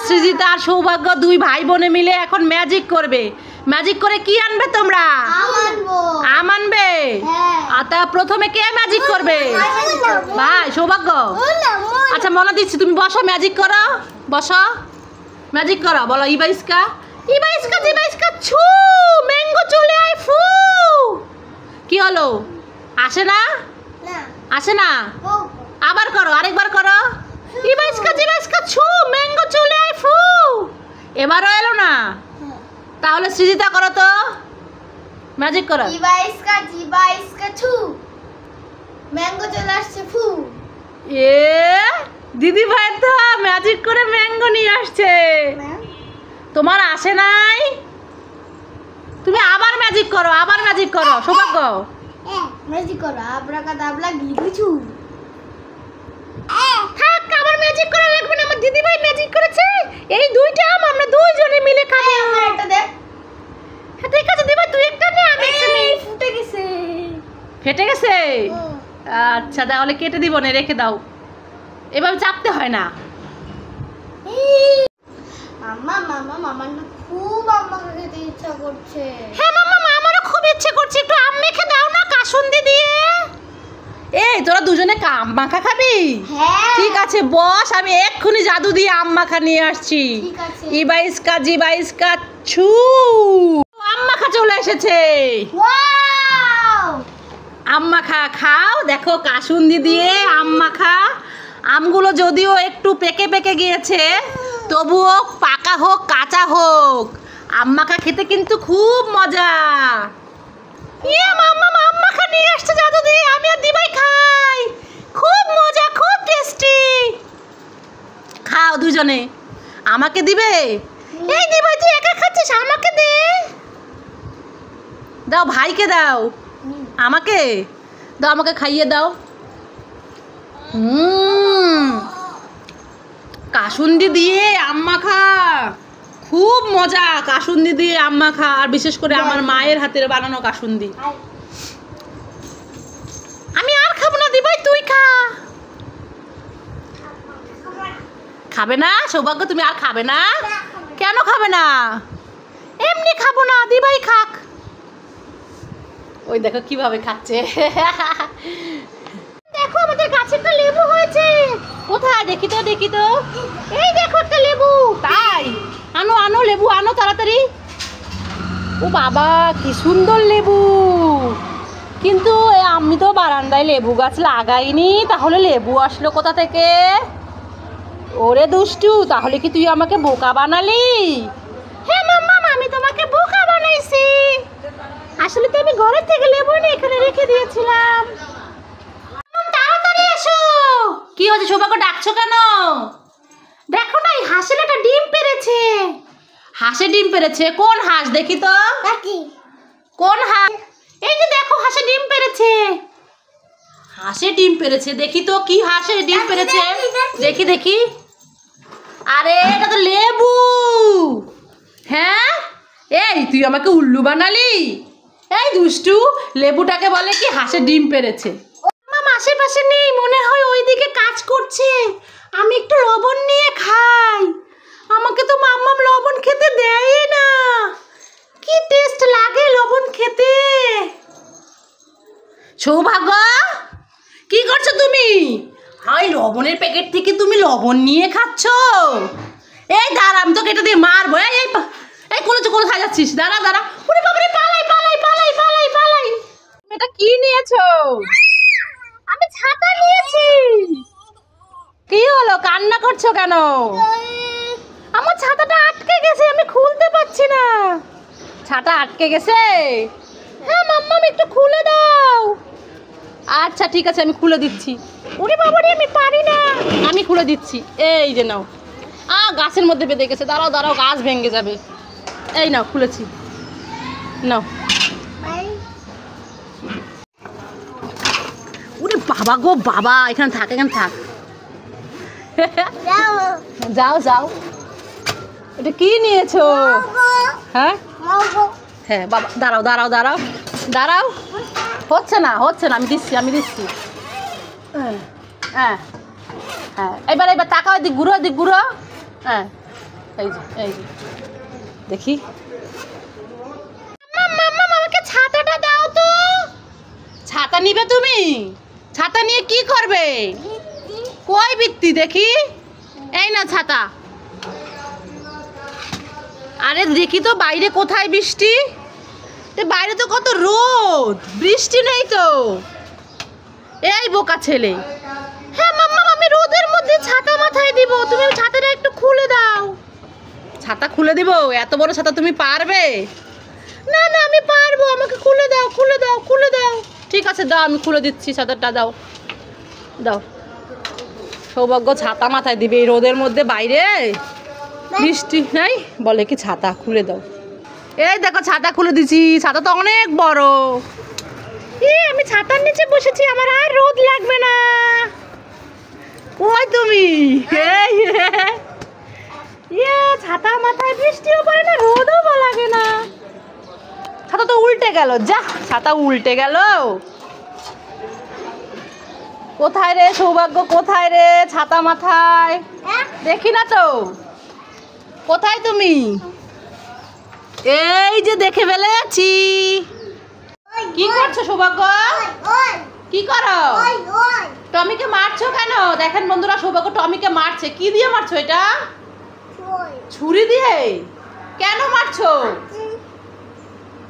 সৃজিতা আর সৌভাগ্য দুই ভাই বোনে মিলে এখন ম্যাজিক করবে। ম্যাজিক করে কি আনবে তোমরা? আম আনবে। আচ্ছা প্রথমে কে ম্যাজিক করবে? ভাই সৌভাগ্য। আচ্ছা মনে দিচ্ছি, তুমি বসো, ম্যাজিক করো, বসো, ম্যাজিক করো। বলো ইবাইস্কা ইবাইস্কা জিবাইস্কা ছু, ম্যাঙ্গো চলে আয় ফু। কি হলো? আসে না? আসে না? আবার করো, আরেকবার করো। ইবাইস্কা জিবাইস্কা ছু, ম্যাঙ্গো চলে আয় ফু। এবারও এলো না? তাহলে সৃজিতা করো তো, ম্যাজিক করো। ইবাইস্কা জিবাইস্কা ছু, ম্যাঙ্গো চলে আসছে ফু। এ দিদি ভাই তো ম্যাজিক করে ম্যাঙ্গো নিয়ে আসছে। তোমার আসে নাই? তুমি আবার ম্যাজিক করো, আবার ম্যাজিক করো সৌভাগ্য। ম্যাজিক করো, আব্রাকাদাবরা গিলুছু। থাক, আবার ম্যাজিক করা লাগবে না, আমার দিদি ভাই ম্যাজিক করেছে। এই দুইটা আম আমরা দুইজনে মিলে খাবো। একটা দে। হ্যাঁ ঠিক আছে দিদি ভাই, তুই একটা নে, আমি একটা নেই। ফুটে গেছে। ফেটে গেছে? আচ্ছা তাহলে কেটে দিব না, রেখে দাও। এভাবে চাপতে হয় না। মামা মামা মামার না খুব আম্মা খেতে ইচ্ছা করছে। হ্যাঁ মামা, আমারও খুব ইচ্ছে করছে, একটু আম মেখে দাও না কাসুন্দি দিয়ে। এই তোরা দুজনে আম মাখা খাবি? হ্যাঁ ঠিক আছে বস, আমি এক্ষুনি জাদু দিয়ে আম মাখা নিয়ে আসছি। ঠিক আছে। ইবাইস্কা জিবাইস্কা ছু, আম মাখা চলে এসেছে। ওয়াও! আম মাখা খাও, দেখো কাসুন্দি দিয়ে আম মাখা। আমগুলো যদিও একটু পেকে পেকে গিয়েছে, তবুও পাকা হোক কাঁচা হোক, আম মাখা খেতে কিন্তু খুব মজা। ইয়ে মাম্মা, আম মাখা নিয়ে আসছে জাদু দিয়ে, আমি আর দিবাই খাই। খুব মজা, খুব টেস্টি। খাও দুজনে। আমাকে দিবে? এই দিবাই তুই একা খাচ্ছিস, আমাকে দে। দাও ভাইকে দাও, আমাকে দাও, আমাকে খাইয়ে দাও। কাসুন্দি দিয়ে আম মাখা খুব মজা। কাসুন্দি দিয়ে আম মাখা, আর বিশেষ করে আমার মায়ের হাতের বানানো কাসুন্দি। আমি আর খাবো না দিবাই, তুই খা। খাবে না সৌভাগ্য? তুমি আর খাবে না? কেন খাবে না? এমনি খাবো না, দিবাই খাক। ওই দেখো কিভাবে খাচ্ছে। দেখো আমাদের গাছে একটা লেবু হয়েছে। কোথায়? দেখি তো, দেখি তো। এই দেখো একটা লেবু। তাই? আনো আনো লেবু আনো তাড়াতাড়ি। ও বাবা কি সুন্দর লেবু। কিন্তু আমি তো বারান্দায় লেবু গাছ লাগাইনি, তাহলে লেবু আসলো কোথা থেকে? ওরে দুষ্টু, তাহলে কি তুই আমাকে বোকা বানালি? হ্যাঁ মাম্মা, আমি তোমাকে বোকা বানাইছি। আসলে তো আমি ঘরের থেকে লেবু নিয়ে এখানে রেখে দিয়েছিলাম। তাড়াতাড়ি এসো। কি হয়েছে সৌভাগ্য, ডাকছো কেন? দেখো না, এই হাঁসের একটা ডিম পেড়েছে। হাঁসে ডিম পেড়েছে? কোন হাঁস দেখি তো। কোন হাঁস? এই যে দেখো হাঁসে ডিম পেড়েছে। হাঁসে ডিম পেড়েছে, দেখি তো কি হাঁসে ডিম পেড়েছে। দেখি দেখি। আরে এটা তো লেবু। হ্যাঁ এই তুই আমাকে উল্লু বানালি। এই দুষ্টু, লেবুটাকে বলে কি হাঁসে ডিম পেড়েছে। মামা আশেপাশে নেই, মনে হয় ওইদিকে কাজ করছে। আমি একটু লবণ নিয়ে খাই। আমাকে তো মাম্মাম লবণ খেতে দেয় না। কি টেস্ট লাগে লবণ খেতে। সৌভাগ্য কি করছো তুমি? হাই, লবণের প্যাকেট থেকে তুমি লবণ নিয়ে খাচ্ছ? এই দাঁড়া, আমি তো কেটে দিয়ে মারবো। এই এই কোথায় যাচ্ছিস? দাঁড়া দাঁড়া। ওরে বাবারে, পালাই পালাই পালাই পালাই পালাই। এটা কি নিয়েছো? আমি ছাতা নিয়েছি। কি হলো, কান্না করছো কেন? আমার ছাতাটা আটকে গেছে, আমি খুলতে পারছি না। ছাতা আটকে গেছে? হ্যাঁ মাম্মা, একটু খুলে দাও। আচ্ছা ঠিক আছে, আমি খুলে দিচ্ছি। ওরে বাবারে, আমি পারি না। আমি খুলে দিচ্ছি, এই যে নাও। গাছের মধ্যে বেঁধে গেছে, দাঁড়াও দাঁড়াও, গাছ ভেঙে যাবে। এই নাও, খুলেছি, নাও। ওরে বাবা গো বাবা, এখানে থাক, এখানে থাক। যাও যাও। এটা কি নিয়েছো? হ্যাঁ হ্যাঁ বাবা, দাঁড়াও দাঁড়াও দাঁড়াও দাঁড়াও। হচ্ছে না হচ্ছে না, আমি দিচ্ছি আমি দিচ্ছি। হ্যাঁ হ্যাঁ, এবার এবার তাকাও, দিক ঘুরো দিক ঘুরো। হ্যাঁ এই যে দেখি। মাম্মা আমাকে ছাতাটা দাও তো। ছাতা নিবে তুমি? ছাতা নিয়ে কি করবে? কই বৃত্তি দেখি। এই না ছাতা। আরে দেখি তো বাইরে কোথায় বৃষ্টি? বাইরে তো কত রোদ, বৃষ্টি নেই তো। এই বোকা ছেলে। হ্যাঁ মাম্মা আমি রোদের মধ্যে ছাতা মাথায় দিব, তুমি ছাতাটা একটু খুলে দাও। ছাতা খুলে দিব? এত বড় ছাতা তুমি পারবে? না না আমি পারবো, আমাকে খুলে দাও খুলে দাও খুলে দাও। ঠিক আছে দাও, আমি খুলে দিচ্ছি, ছাতাটা দাও দাও। সৌভাগ্য ছাতা মাথায় দিবে এই রোদের মধ্যে, বাইরে বৃষ্টি নাই, বলে কি ছাতা খুলে দাও। এই দেখো ছাতা খুলে দিছি, ছাতা তো অনেক বড়। আমি ছাতার নিচে বসেছি, আমার আর রোদ লাগবে না। কই তুমি? ছাতা মাথায়, বৃষ্টিও পড়ে না, রোদও লাগে না। ছাতা তো উল্টে গেল, যা ছাতা উল্টে গেল। কোথায় রে সৌভাগ্য, কোথায় রে ছাতা মাথায়? দেখি না তো, কোথায় তুমি? এই যে দেখে ফেলেছি। কি করছো সৌভাগ্য? কি করো? টমিকে মারছো কেন? দেখেন বন্ধুরা, সৌভাগ্য টমিকে মারছে। কি দিয়ে মারছো এটা? ছুরি দিয়ে। কেন মারছো?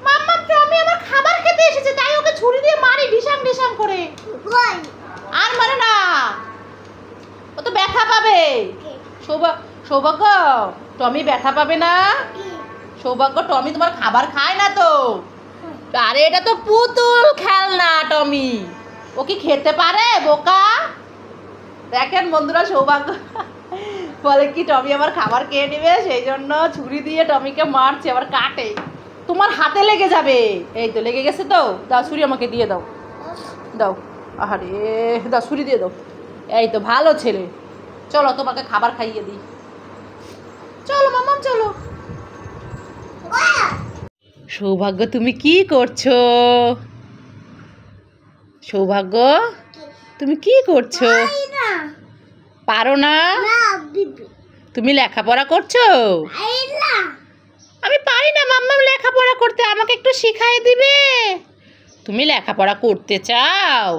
মাম্মা টমি আমার খাবার খেতে এসেছে, তাই ওকে ছুরি দিয়ে মারি ঢিসাং ঢিসাং করে। আর মারে না, ও তো ব্যথা পাবে। সৌভাগ্য টমি ব্যথা পাবে না? সৌভাগ্য টমি তোমার খাবার খায় না তো। আরে এটা তো পুতুল খেলনা, টমি ও কি খেতে পারে বোকা? দেখেন বন্ধুরা, সৌভাগ্য বলে কি টমি আমার খাবার খেয়ে নেবে, সেই জন্য ছুরি দিয়ে টমিকে মারছে, আবার কাটে। তোমার হাতে লেগে যাবে। এই তো লেগে গেছে তো, দাও ছুরি আমাকে দিয়ে দাও দাও। আরে দাও ছুরি দিয়ে দাও। এই তো ভালো ছেলে, চলো তোমাকে খাবার খাইয়ে দিই। চলো মাম্মা চলো। সৌভাগ্য তুমি কি করছো? সৌভাগ্য তুমি কি করছো? পারো না? তুমি লেখাপড়া করছো? আমি পারি না মাম্মা লেখাপড়া করতে, আমাকে একটু শিখাই দিবে? তুমি লেখাপড়া করতে চাও?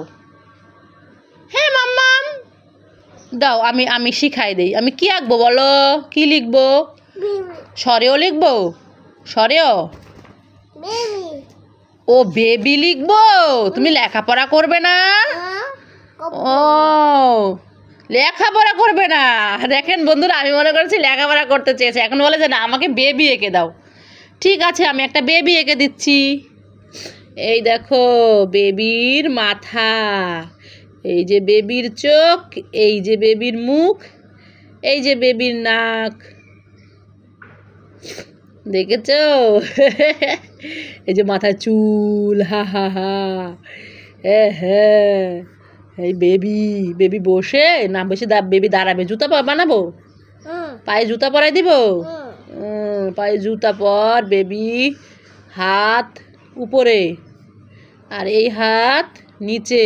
হ্যাঁ মাম্মাম দাও, আমি শিখাই দিই। আমি কি আঁকবো বলো? কি লিখবো? সরেও লিখবো? সরেও? ও বেবি লিখবো? তুমি লেখাপড়া করবে না? ও লেখাপড়া করবে না। দেখেন বন্ধুরা, আমি মনে করছি লেখাপড়া করতে চেয়েছে, এখন বলে যে না আমাকে বেবি এঁকে দাও। ঠিক আছে, আমি একটা বেবি এঁকে দিচ্ছি। এই দেখো বেবির মাথা, এই যে বেবির চোখ, এই যে বেবির মুখ, এই যে বেবির নাক। দেখেছো? এই যে মাথায় চুল, হা হা হা। হ্যাঁ এই বেবি বসে না, বসে বেবি দাঁড়াবে। জুতা বানাবো? পায়ে জুতা পরাই দিব? পায়ে জুতা পর। বেবি হাত উপরে আর এই হাত নিচে।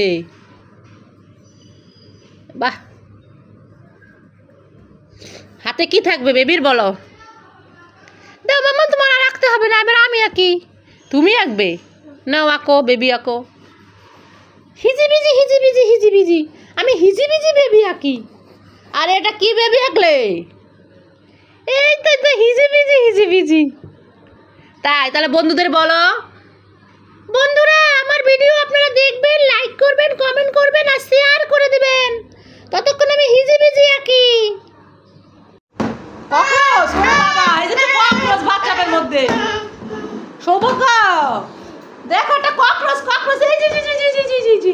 বাহ, হাতে কি থাকবে বেবির বলো? দাও মাম্মা, তোমার আর আঁকতে হবে না, এবার আমি আঁকি। তুমি আঁকবে? নাও আঁকো, বেবি আঁকো। হিজিবিজি হিজিবিজি হিজিবিজি, আমি হিজিবিজি বেবি আঁকি। আর এটা কি বেবি আঁকলে? এই তো হিজিবিজি হিজিবিজি। তাহলে বন্ধুদের বলো, বন্ধুরা আমার ভিডিও আপনারা দেখবেন, লাইক করবেন, কমেন্ট করবেন আর শেয়ার করে দিবেন। ততক্ষণ আমি হিজিবিজি আঁকি। ককরোচ, ওরে বাবা, এই যে ককরোচ বাথটাবের মধ্যে। সৌভাগ্য দেখো একটা ককরোচ, ককরোচ এই জি জি জি জি জি জি জি।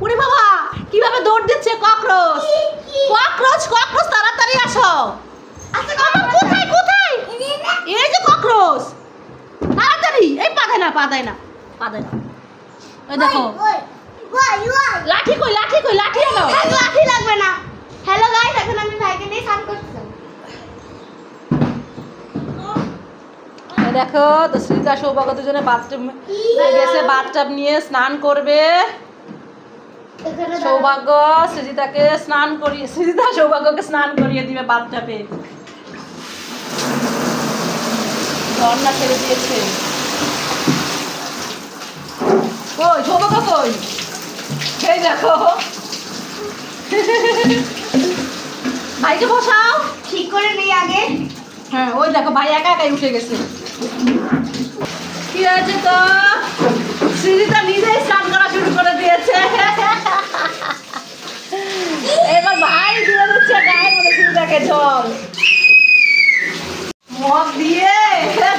ওরে বাবা কিভাবে দৌড় দিচ্ছে ককরোচ। ককরোচ ককরোচ তাড়াতাড়ি আসো। আচ্ছা কোথায় কোথায়? এই যে ককরোচ, তাড়াতাড়ি। এই পাদায় না পাদায় না পাদায় না। এই দেখো লাঠি কই, লাঠি কই, লাঠি এলো। লাঠি লাগবে না। হ্যালো গাইস, এখন আমি ভাইকে নিয়ে স্নান করতে যাব। দেখো তো সৃজিতা সৌভাগ্য দুজনে বাথটাব গেছে, বাথটাব নিয়ে স্নান করবে। সৌভাগ্য সৃজিতাকে স্নান করিয়ে, সৃজিতা সৌভাগ্যকে স্নান করিয়ে দিবে বাথটাবে। ঝর্ণা ছেড়ে দিয়েছে। কই ছোটো কই, এই দেখো। ভাইকে বসাও, ঠিক করে নেই আগে। হ্যাঁ ওই দেখো ভাই একা একাই উঠে গেছে। কি হয়েছে তো, সৃজিতা নিজেই স্নান করা শুরু করে দিয়েছে। এবার ভাই দিয়ে দিচ্ছে গায়ে মনে সৃজিতাকে জল মগ দিয়ে।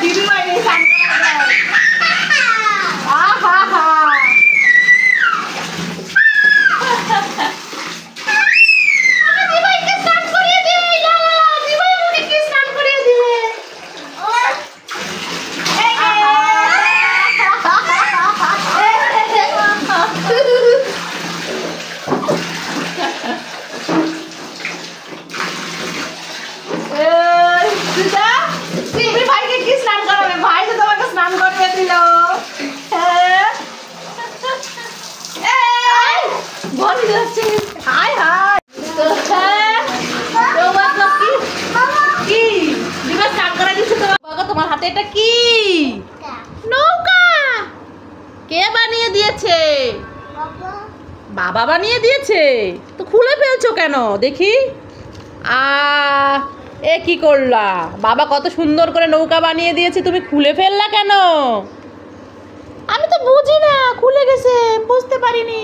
দিদি ভাই নেই স্নান করা যায়। আহা হা দিদিভাইকে স্নান করিয়ে দিই। দিদিভাই মুখে কি স্নান করিয়ে দিলে? তুমি ভাইকে কি স্নান করাবে? ভাই তো তোমাকে স্নান করিয়ে দিল। বল যাচ্ছে। হাই হাই কি দিবা স্নান করা দিচ্ছে তোমার? বাবা তোমার হাতে এটা কি? নৌকা। কে বানিয়ে দিয়েছে? বাবা বানিয়ে দিয়েছে। তো খুলে ফেলছো কেন দেখি? এ কি করলা? বাবা কত সুন্দর করে নৌকা বানিয়ে দিয়েছে, তুমি খুলে ফেললা কেন? আমি তো বুঝি না, খুলে গেছে, বুঝতে পারিনি।